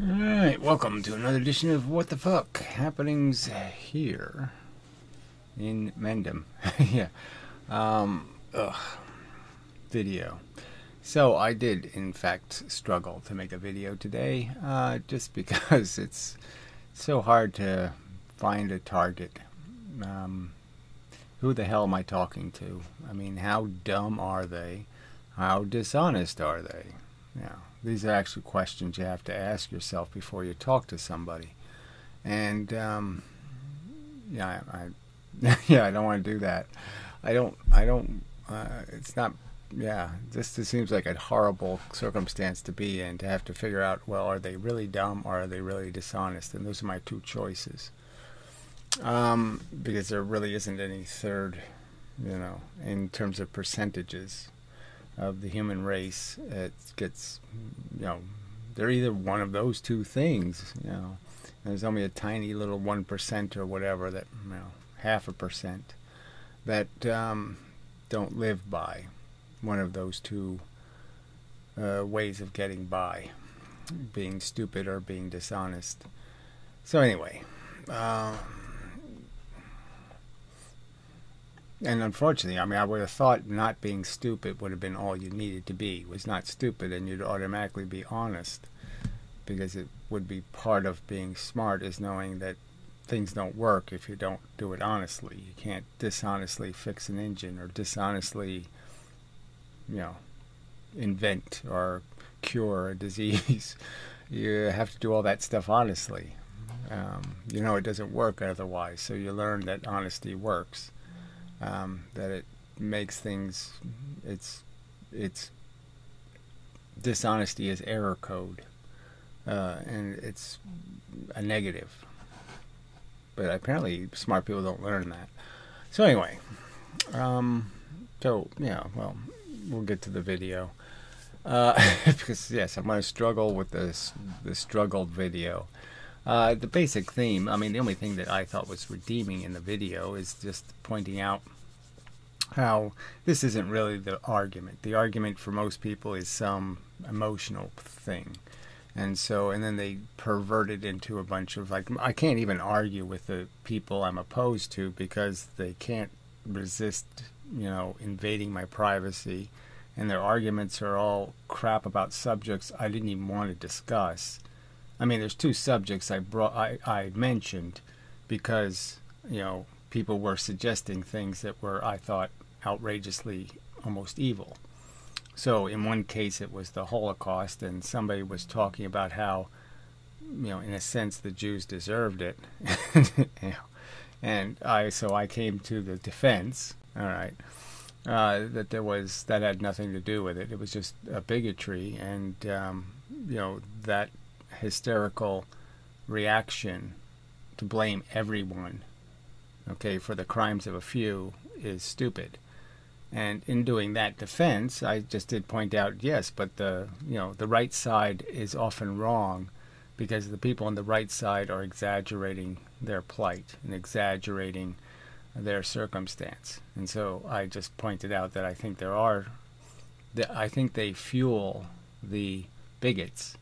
Alright, welcome to another edition of What the Fuck Happenings here in Mendham. Yeah. Ugh. Video. So I did, in fact, struggle to make a video today, just because it's so hard to find a target. Who the hell am I talking to? I mean, how dumb are they? How dishonest are they? Yeah. These are actually questions you have to ask yourself before you talk to somebody. And, yeah, yeah, I don't want to do that. It's not, yeah, this seems like a horrible circumstance to be in, to have to figure out, well, are they really dumb or are they really dishonest? And those are my two choices. Because there really isn't any third, in terms of percentages of the human race. It gets, they're either one of those two things. There's only a tiny little 1% or whatever that, 0.5%, that don't live by one of those two ways of getting by, being stupid or being dishonest. So anyway, and unfortunately, I would have thought not being stupid would have been all you needed to be. Was not stupid, and you'd automatically be honest, because it would be part of being smart, is knowing that things don't work if you don't do it honestly. You can't dishonestly fix an engine or dishonestly, invent or cure a disease. You have to do all that stuff honestly. It doesn't work otherwise, so you learn that honesty works. That it makes things, it's dishonesty is error code, and it's a negative. But apparently smart people don't learn that. So anyway, well, we'll get to the video, because yes, I'm going to struggle with the struggled video. The basic theme, the only thing that I thought was redeeming in the video is just pointing out how this isn't really the argument. The argument for most people is some emotional thing. And then they pervert it into a bunch of, I can't even argue with the people I'm opposed to because they can't resist, invading my privacy. And their arguments are all crap about subjects I didn't even want to discuss. There's two subjects I mentioned because, people were suggesting things that were, I thought, outrageously almost evil. So in one case it was the Holocaust, and somebody was talking about how, in a sense, the Jews deserved it. And I came to the defense, all right, that had nothing to do with it. It was just a bigotry, and, that hysterical reaction to blame everyone, for the crimes of a few is stupid. And in doing that defense, I just did point out, yes, but the right side is often wrong, because the people on the right side are exaggerating their plight and exaggerating their circumstance. And so I just pointed out that I think they fuel the bigots.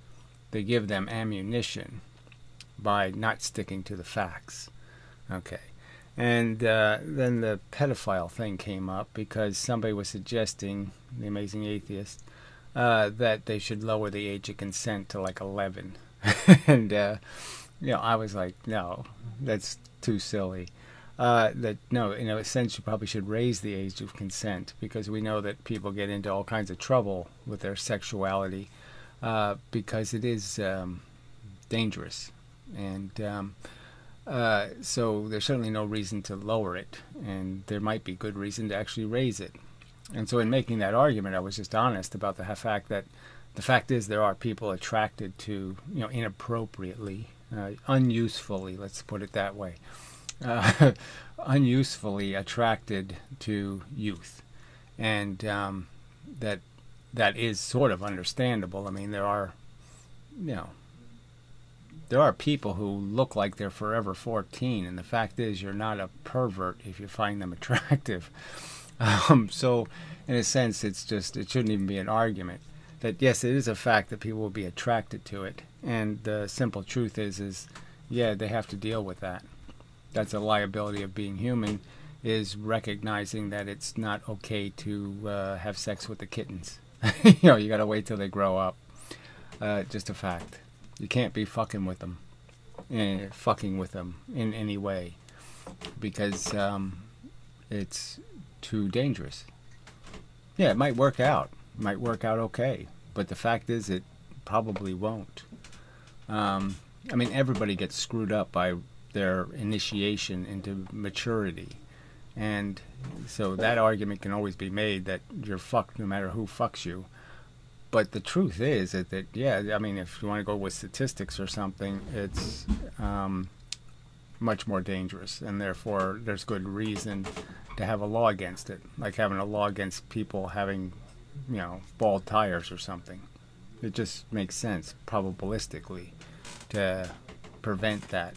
They give them ammunition by not sticking to the facts. Okay. And then the pedophile thing came up because somebody was suggesting, the amazing atheist, that they should lower the age of consent to 11. And, I was like, no, that's too silly. No, in a sense, you probably should raise the age of consent, because we know that people get into all kinds of trouble with their sexuality, because it is dangerous. And so there's certainly no reason to lower it, and there might be good reason to actually raise it. And so in making that argument, I was just honest about the fact that the fact is there are people attracted to, inappropriately, unusefully, let's put it that way, unusefully attracted to youth. And that is sort of understandable. There are, there are people who look like they're forever 14, and the fact is you're not a pervert if you find them attractive. So in a sense, it shouldn't even be an argument. That yes, it is a fact that people will be attracted to it, And the simple truth is yeah, they have to deal with that. That's a liability of being human, is recognizing that it's not okay to have sex with the kittens. You know, you gotta wait till they grow up. Just a fact. You can't be fucking with them in any way, because it's too dangerous. Yeah, it might work out. It might work out okay, but the fact is it probably won't. I mean, everybody gets screwed up by their initiation into maturity. And so that argument can always be made that you're fucked no matter who fucks you. But the truth is that yeah, I mean, if you want to go with statistics or something, it's much more dangerous. And therefore, there's good reason to have a law against it. Like having a law against people having, you know, bald tires or something. It just makes sense, probabilistically, to prevent that.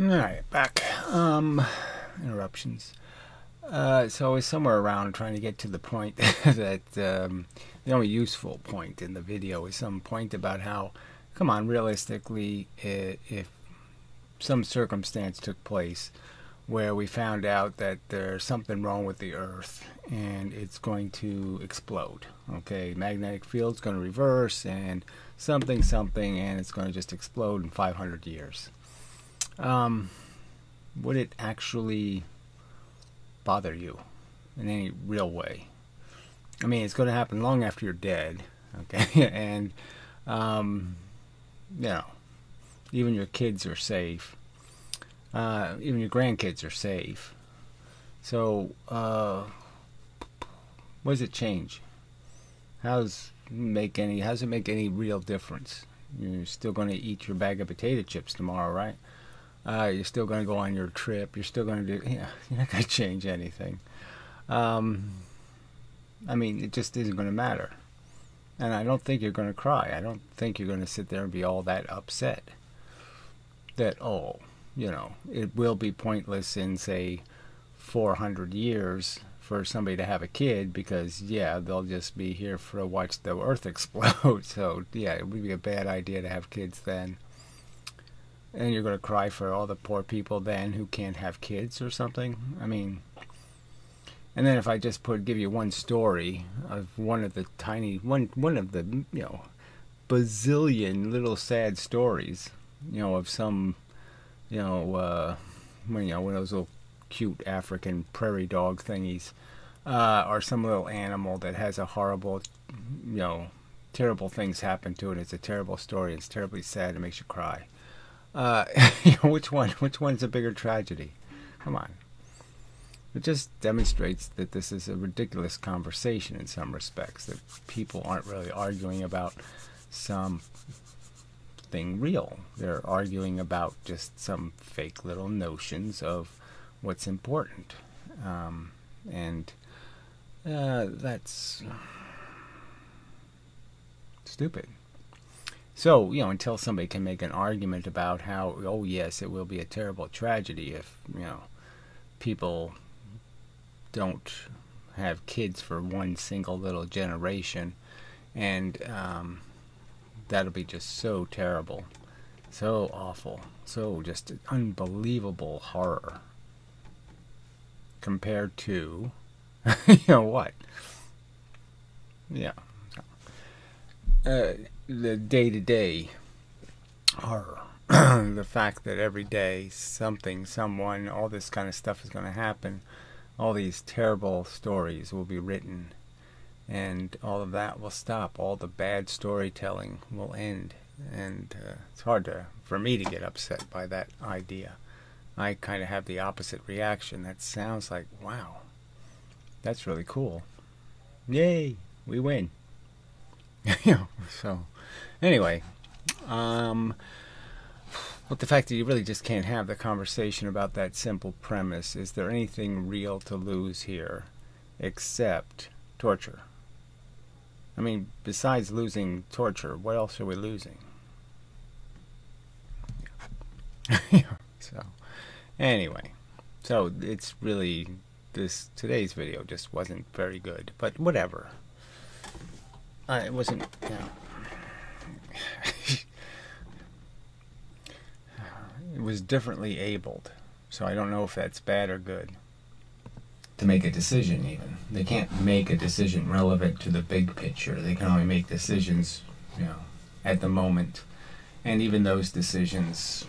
Alright, back. Interruptions. So I was somewhere around trying to get to the point that the only useful point in the video is some point about how, come on, realistically, if some circumstance took place where we found out that there's something wrong with the Earth and it's going to explode. Okay, magnetic field's going to reverse and something, and it's going to just explode in 500 years. Would it actually bother you in any real way? I mean, it's going to happen long after you're dead, okay? And, you know, even your kids are safe. Even your grandkids are safe. So, what does it change? How does it make any real difference? You're still going to eat your bag of potato chips tomorrow, right? You're still going to go on your trip. You're still going to do, you're not going to change anything. I mean, it just isn't going to matter. And I don't think you're going to cry. I don't think you're going to sit there and be all that upset that, oh, you know, it will be pointless in, say, 400 years for somebody to have a kid because, yeah, they'll just be here to watch the Earth explode. So, yeah, it would be a bad idea to have kids then. And you're going to cry for all the poor people then who can't have kids or something. I mean, and then if I just give you one story of one of the, you know, bazillion little sad stories, you know, of some, you know, one of those little cute African prairie dog thingies, or some little animal that has a horrible, you know, terrible things happen to it. It's a terrible story. It's terribly sad. It makes you cry. You know, which one's a bigger tragedy? Come on. It just demonstrates that this is a ridiculous conversation in some respects, that people aren't really arguing about something real. They're arguing about just some fake little notions of what's important. And that's stupid. So, you know, until somebody can make an argument about how, oh yes, it will be a terrible tragedy if, you know, people don't have kids for one single little generation, and that'll be just so terrible, so awful, so just unbelievable horror compared to, you know what? Yeah. The day-to-day horror. The fact that every day something, someone, all this kind of stuff is going to happen. All these terrible stories will be written, and all of that will stop. All the bad storytelling will end, and it's hard for me to get upset by that idea. I kind of have the opposite reaction. That sounds like, wow, that's really cool. Yay, we win. You know, so anyway, but the fact that you really just can't have the conversation about that simple premise, is there anything real to lose here except torture? I mean, besides losing torture, what else are we losing? Yeah. So anyway, so it's really, today's video just wasn't very good, but whatever. it wasn't, it was differently abled. So I don't know if that's bad or good. To make a decision, even. They can't make a decision relevant to the big picture. They can only make decisions, at the moment. And even those decisions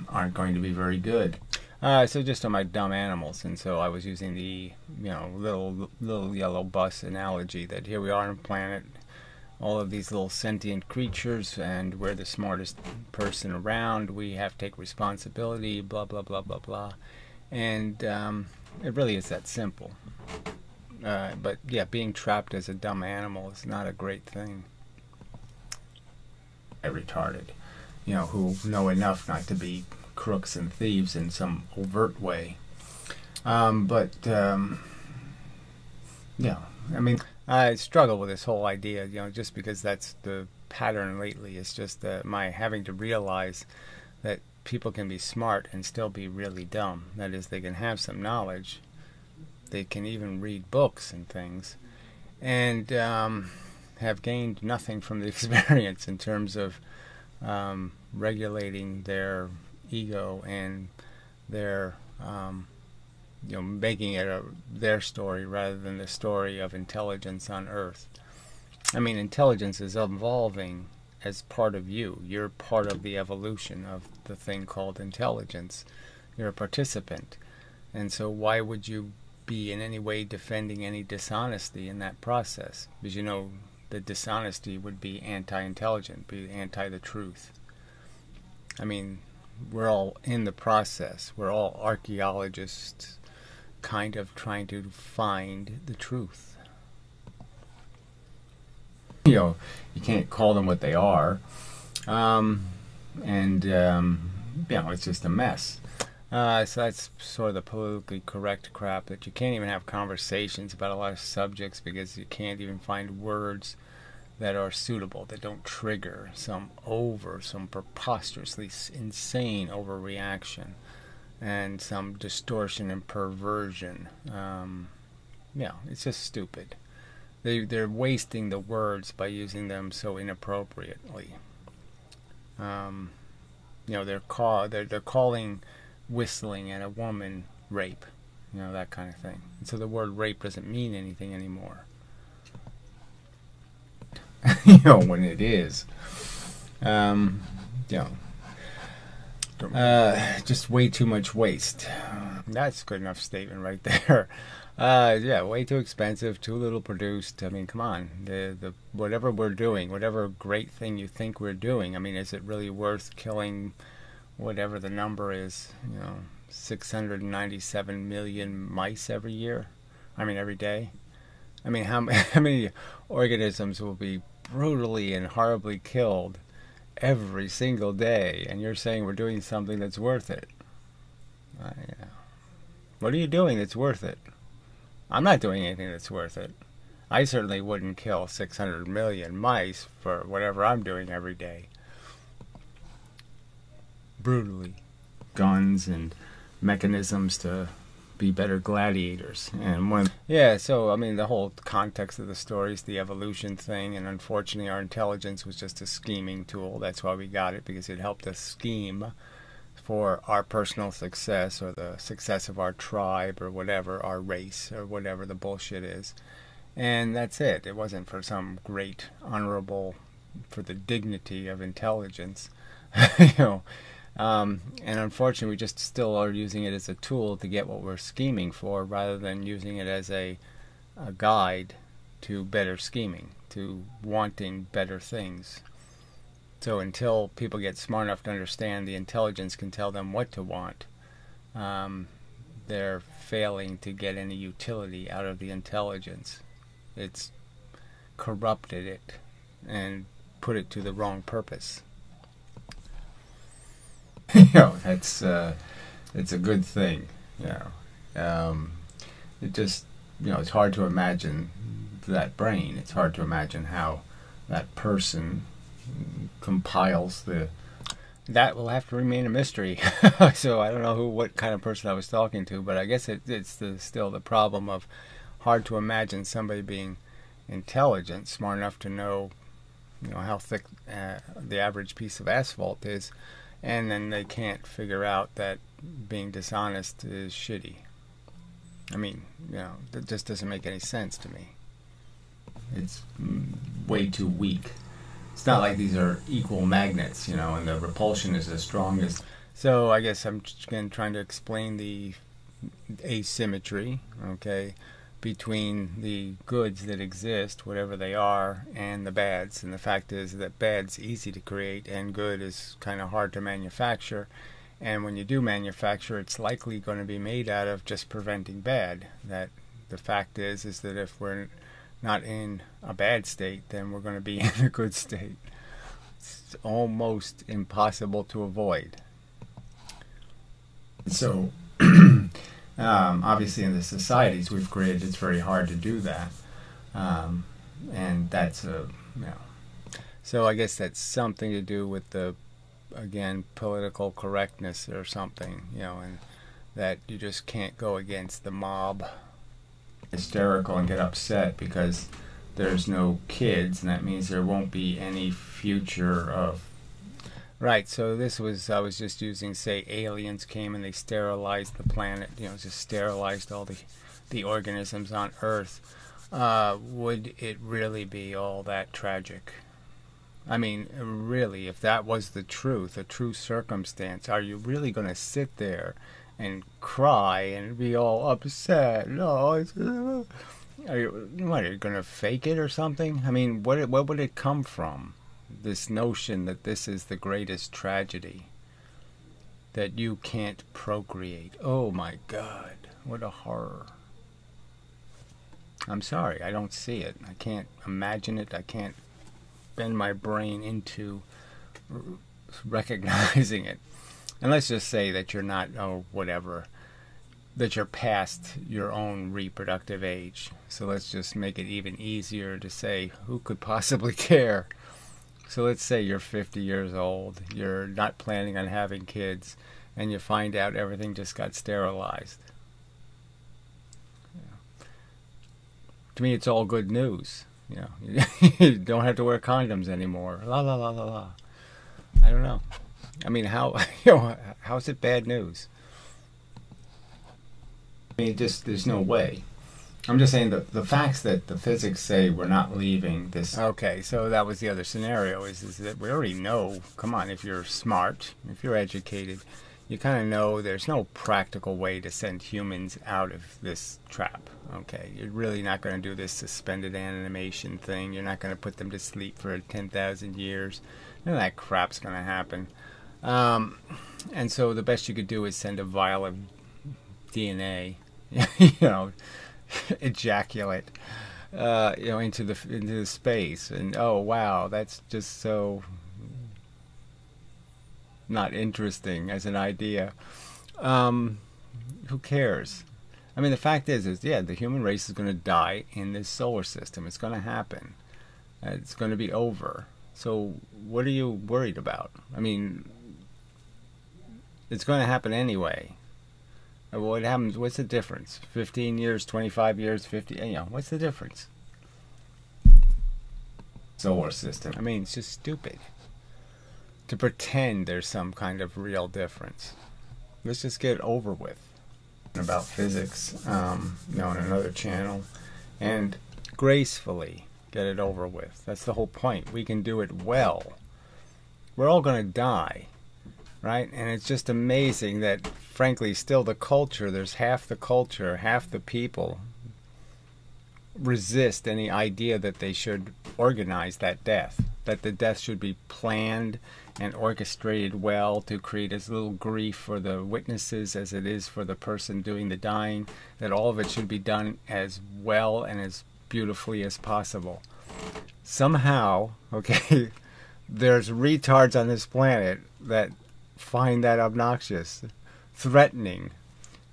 aren't going to be very good. So just on my dumb animals, and so I was using the, little yellow bus analogy that here we are on a planet, all of these little sentient creatures, and we're the smartest person around. We have to take responsibility, blah, blah, blah, blah, blah. And it really is that simple. But yeah, being trapped as a dumb animal is not a great thing. Retarded, who know enough not to be crooks and thieves in some overt way. I struggle with this whole idea, just because that's the pattern lately. It's just my having to realize that people can be smart and still be really dumb. That is, they can have some knowledge. They can even read books and things, and have gained nothing from the experience in terms of regulating their ego and their, making it their story rather than the story of intelligence on Earth. I mean, intelligence is evolving as part of you. You're part of the evolution of the thing called intelligence. You're a participant. And so why would you be in any way defending any dishonesty in that process? Because the dishonesty would be anti-intelligent, be anti the truth. I mean, we're all in the process. We're all archaeologists kind of trying to find the truth. You can't call them what they are. It's just a mess. So that's sort of the politically correct crap, that you can't even have conversations about a lot of subjects because you can't even find words that are suitable, that don't trigger some preposterously insane overreaction and some distortion and perversion. It's just stupid. They're wasting the words by using them so inappropriately. They're calling whistling at a woman rape, that kind of thing. And so the word rape doesn't mean anything anymore. When it is. Just way too much waste. That's a good enough statement right there. Way too expensive, too little produced. I mean, come on. The whatever we're doing, whatever great thing you think we're doing, I mean, is it really worth killing whatever the number is, 697 million mice every year? I mean, every day? I mean, how many organisms will be brutally and horribly killed every single day, and you're saying we're doing something that's worth it? What are you doing that's worth it? I'm not doing anything that's worth it. I certainly wouldn't kill 600 million mice for whatever I'm doing every day. Brutally. Guns and mechanisms to be better gladiators. And so I mean, the whole context of the story is the evolution thing, and unfortunately our intelligence was just a scheming tool. That's why we got it, because it helped us scheme for our personal success or the success of our tribe or whatever, our race or whatever the bullshit is. And that's it. It wasn't for some great honorable, for the dignity of intelligence. And unfortunately we just still are using it as a tool to get what we're scheming for, rather than using it as a guide to better scheming, to wanting better things. So until people get smart enough to understand the intelligence can tell them what to want, they're failing to get any utility out of the intelligence. It's corrupted it and put it to the wrong purpose. It's a good thing. It just, it's hard to imagine that brain. It's hard to imagine how that person compiles that will have to remain a mystery. So I don't know what kind of person I was talking to, but I guess it's still the problem of hard to imagine somebody being intelligent, smart enough to know, how thick the average piece of asphalt is, and then they can't figure out that being dishonest is shitty. I mean, that just doesn't make any sense to me. It's way too weak. It's not like these are equal magnets, and the repulsion is the strongest. So I guess I'm just again trying to explain the asymmetry, okay, between the goods that exist, whatever they are, and the bads. And the fact is that bad's easy to create and good is kind of hard to manufacture. And when you do manufacture, it's likely going to be made out of just preventing bad. That the fact is that if we're not in a bad state, then we're going to be in a good state. It's almost impossible to avoid. So, obviously in the societies we've created, it's very hard to do that. And that's So I guess that's something to do with the, again, political correctness or something, and that you just can't go against the mob. Hysterical and get upset because there's no kids, and that means there won't be any future of... Right, so this was, I was just using, say, aliens came and they sterilized the planet, just sterilized all the organisms on Earth. Would it really be all that tragic? I mean, really, if that was the truth, a true circumstance, are you really going to sit there and cry and be all upset? No, are you going to fake it or something? I mean, what would it come from? This notion that this is the greatest tragedy, that you can't procreate. Oh my God, what a horror. I'm sorry, I don't see it. I can't imagine it. I can't bend my brain into recognizing it. And let's just say that you're not, whatever, that you're past your own reproductive age. So let's just make it even easier to say, who could possibly care? So let's say you're 50 years old, you're not planning on having kids, and you find out everything just got sterilized. To me, it's all good news. You don't have to wear condoms anymore. La la la la la. I don't know. I mean, how's it bad news? I mean, there's no way. I'm just saying that the facts that the physics say we're not leaving this... Okay, so that was the other scenario, is that we already know, come on, if you're smart, if you're educated, you kind of know there's no practical way to send humans out of this trap, okay? You're really not going to do this suspended animation thing. You're not going to put them to sleep for 10,000 years. None of that crap's going to happen. And so the best you could do is send a vial of DNA, ejaculate, into the space, and oh wow, that's just so not interesting as an idea. Who cares? I mean, the fact is yeah, the human race is going to die in this solar system. It's going to happen. It's going to be over. So what are you worried about? I mean, it's going to happen anyway. What happens? What's the difference? 15 years, 25 years, 50? What's the difference? Solar system. I mean, it's just stupid to pretend there's some kind of real difference. Let's just get it over with. About physics, on another channel, and gracefully get it over with. That's the whole point. We can do it well. We're all going to die. Right? And it's just amazing that, frankly, still the culture, there's half the culture, half the people resist any idea that they should organize that death, that the death should be planned and orchestrated well to create as little grief for the witnesses as it is for the person doing the dying, that all of it should be done as well and as beautifully as possible. Somehow, okay, there's retards on this planet that find that obnoxious, threatening.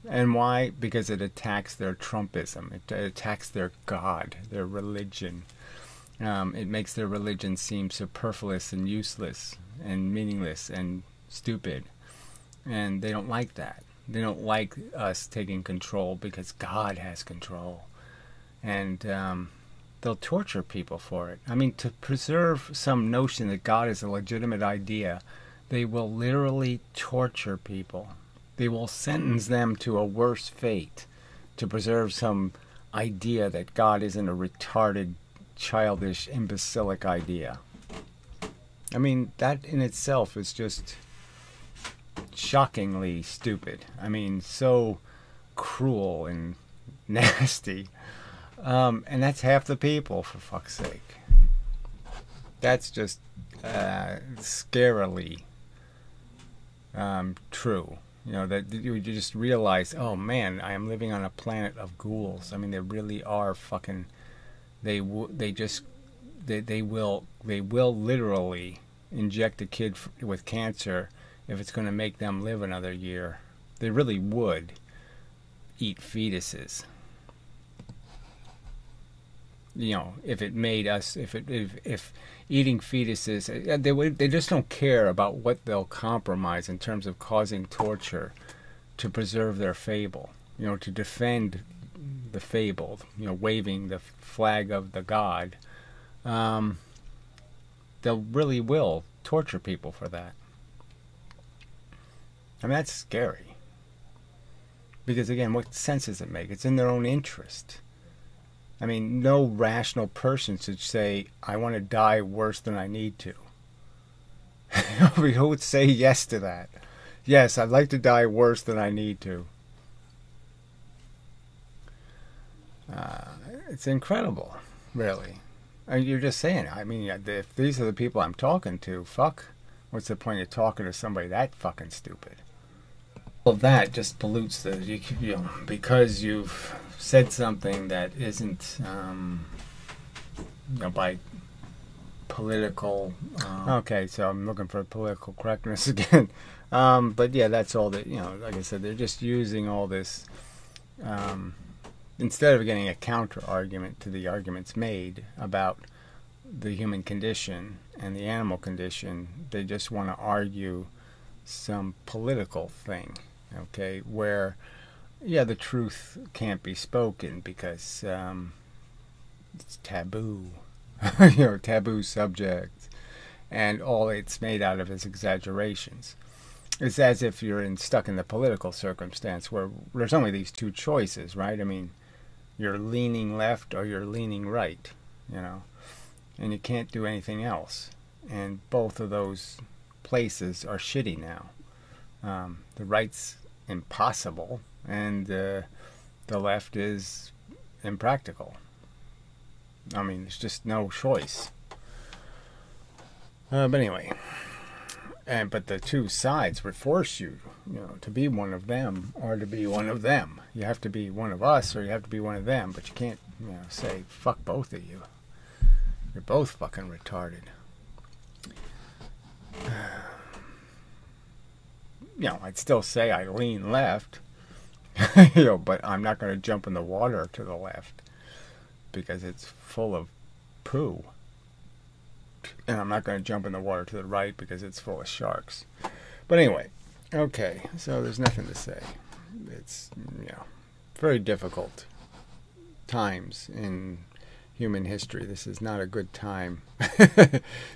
And why? Because it attacks their Trumpism. It attacks their God, their religion. It makes their religion seem superfluous and useless and meaningless and stupid. And they don't like that. They don't like us taking control because God has control. And they'll torture people for it. I mean, to preserve some notion that God is a legitimate idea, they will literally torture people. They will sentence them to a worse fate to preserve some idea that God isn't a retarded, childish, imbecilic idea. I mean, that in itself is just shockingly stupid. I mean, so cruel and nasty. And that's half the people, for fuck's sake. That's just scarily true. You know, that you just realize, oh man, I am living on a planet of ghouls. I mean, they really are fucking. They will literally inject a kid with cancer if it's going to make them live another year. They really would eat fetuses. You know, if it made us, if eating fetuses, they just don't care about what they'll compromise in terms of causing torture to preserve their fable. You know, to defend the fable. You know, waving the flag of the god. They really will torture people for that. I mean, that's scary. Because again, what sense does it make? It's in their own interest. I mean, no rational person should say, I want to die worse than I need to. Who would say yes to that? Yes, I'd like to die worse than I need to. It's incredible, really. You're just saying, I mean, if these are the people I'm talking to, fuck. What's the point of talking to somebody that fucking stupid? Well, that just pollutes the, you know, because you've said something that isn't, you know, by political. Okay, so I'm looking for political correctness again. But yeah, that's all that, you know, like I said, they're just using all this, instead of getting a counter argument to the arguments made about the human condition and the animal condition, they just want to argue some political thing, okay, where, yeah, the truth can't be spoken because it's taboo, you know, taboo subject, and all it's made out of is exaggerations. It's as if you're stuck in the political circumstance where there's only these two choices, right? I mean, you're leaning left or you're leaning right, you know, and you can't do anything else. And both of those places are shitty now. The right's impossible, and the left is impractical. I mean, there's just no choice. But anyway, but the two sides would force you, you know, to be one of them or to be one of them. You have to be one of us or you have to be one of them, but you can't, you know, say fuck both of you. You're both fucking retarded. You know, I'd still say I lean left, you know, but I'm not going to jump in the water to the left because it's full of poo. And I'm not going to jump in the water to the right because it's full of sharks. But anyway, okay, so there's nothing to say. It's, you know, very difficult times in human history. This is not a good time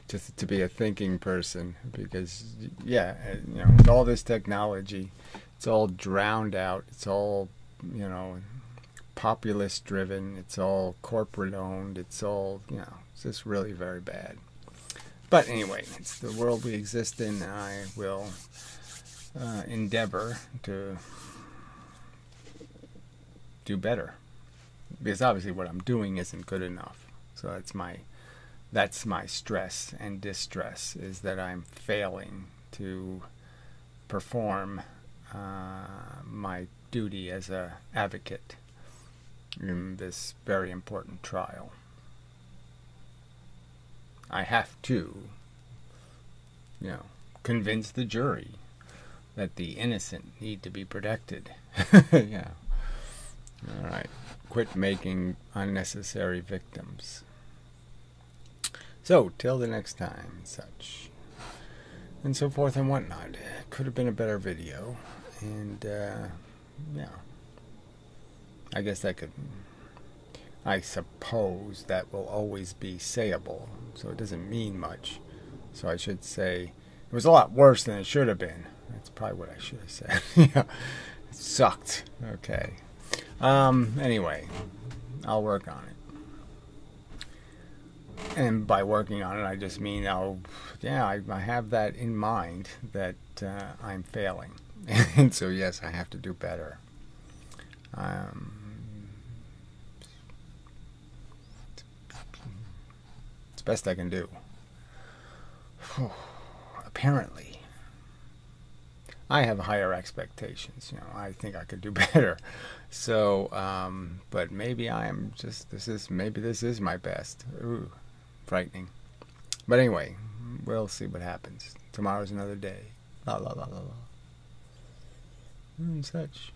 just to be a thinking person because, yeah, you know, with all this technology, it's all drowned out. It's all, you know, populist driven. It's all corporate owned. It's all, you know, it's just really very bad. But anyway, it's the world we exist in, and I will endeavor to do better. Because obviously what I'm doing isn't good enough. So that's my stress and distress, is that I'm failing to perform my duty as an advocate in this very important trial. I have to, you know, convince the jury that the innocent need to be protected. Yeah. All right. Quit making unnecessary victims. So, till the next time, such. And so forth and whatnot. Could have been a better video. And, yeah. I guess I could... I suppose that will always be sayable, so it doesn't mean much. So I should say, it was a lot worse than it should have been. That's probably what I should have said. Yeah, it sucked. Okay. Anyway, I'll work on it. And by working on it, I just mean I have that in mind, that I'm failing. And so, yes, I have to do better. It's the best I can do. Apparently. I have higher expectations. I think I could do better. So, but maybe maybe this is my best. Ooh, frightening. But anyway, we'll see what happens. Tomorrow's another day. La la la la la. And such.